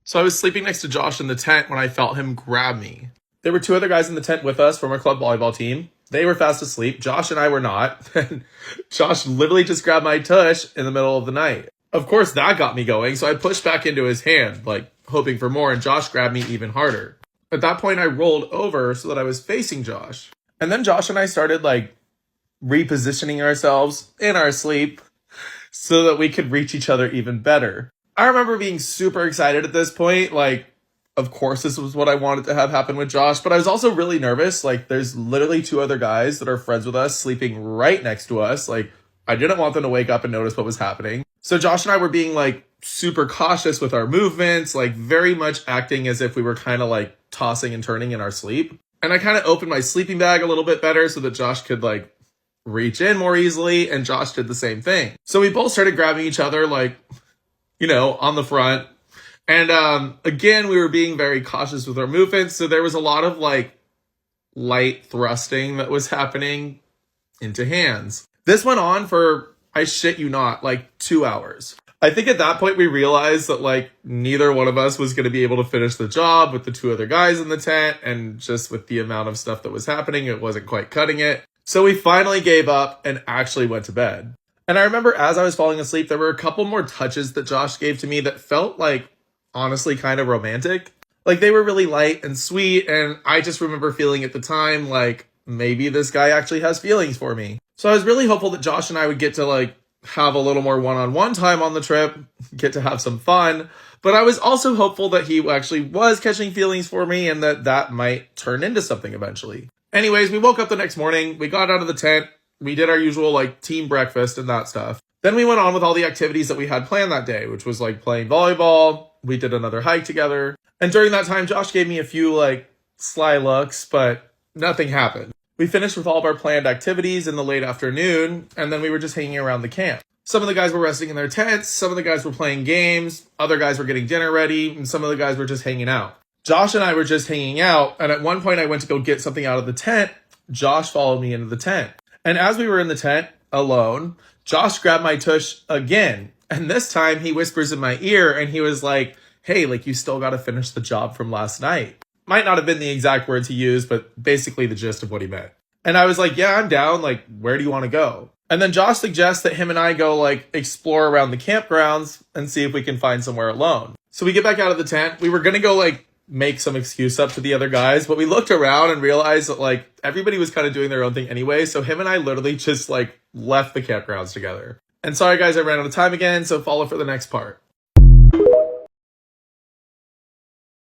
So I was sleeping next to Josh in the tent when I felt him grab me. There were two other guys in the tent with us from our club volleyball team. They were fast asleep. Josh and I were not. And Josh literally just grabbed my tush in the middle of the night. Of course, that got me going, so I pushed back into his hand, like hoping for more, and Josh grabbed me even harder. At that point, I rolled over so that I was facing Josh. And then Josh and I started like repositioning ourselves in our sleep so that we could reach each other even better. I remember being super excited at this point. Like, of course, this was what I wanted to have happen with Josh, but I was also really nervous. Like, there's literally two other guys that are friends with us sleeping right next to us. Like, I didn't want them to wake up and notice what was happening. So Josh and I were being like super cautious with our movements, like very much acting as if we were kind of like tossing and turning in our sleep. And I kind of opened my sleeping bag a little bit better so that Josh could like reach in more easily, and Josh did the same thing. So we both started grabbing each other like, you know, on the front. And again, we were being very cautious with our movements. So there was a lot of like light thrusting that was happening into hands. This went on for, I shit you not, like 2 hours. I think at that point we realized that like neither one of us was going to be able to finish the job with the two other guys in the tent, and just with the amount of stuff that was happening, it wasn't quite cutting it. So we finally gave up and actually went to bed. And I remember as I was falling asleep, there were a couple more touches that Josh gave to me that felt like honestly kind of romantic. Like they were really light and sweet, and I just remember feeling at the time like maybe this guy actually has feelings for me. So I was really hopeful that Josh and I would get to like have a little more one-on-one time on the trip, get to have some fun. But I was also hopeful that he actually was catching feelings for me and that that might turn into something eventually. Anyways, we woke up the next morning, we got out of the tent, we did our usual like team breakfast and that stuff. Then we went on with all the activities that we had planned that day, which was like playing volleyball. We did another hike together. And during that time, Josh gave me a few like sly looks, but nothing happened. We finished with all of our planned activities in the late afternoon, and then we were just hanging around the camp. Some of the guys were resting in their tents, some of the guys were playing games, other guys were getting dinner ready, and some of the guys were just hanging out. Josh and I were just hanging out, and at one point I went to go get something out of the tent. Josh followed me into the tent. And as we were in the tent, alone, Josh grabbed my tush again. And this time he whispers in my ear, and he was like, hey, like you still got to finish the job from last night. Might not have been the exact words he used, but basically the gist of what he meant. And I was like, yeah, I'm down. Like, where do you want to go? And then Josh suggests that him and I go like explore around the campgrounds and see if we can find somewhere alone. So we get back out of the tent. We were going to go like make some excuse up to the other guys, but we looked around and realized that like everybody was kind of doing their own thing anyway. So him and I literally just like left the campgrounds together. And sorry guys, I ran out of time again. So follow for the next part.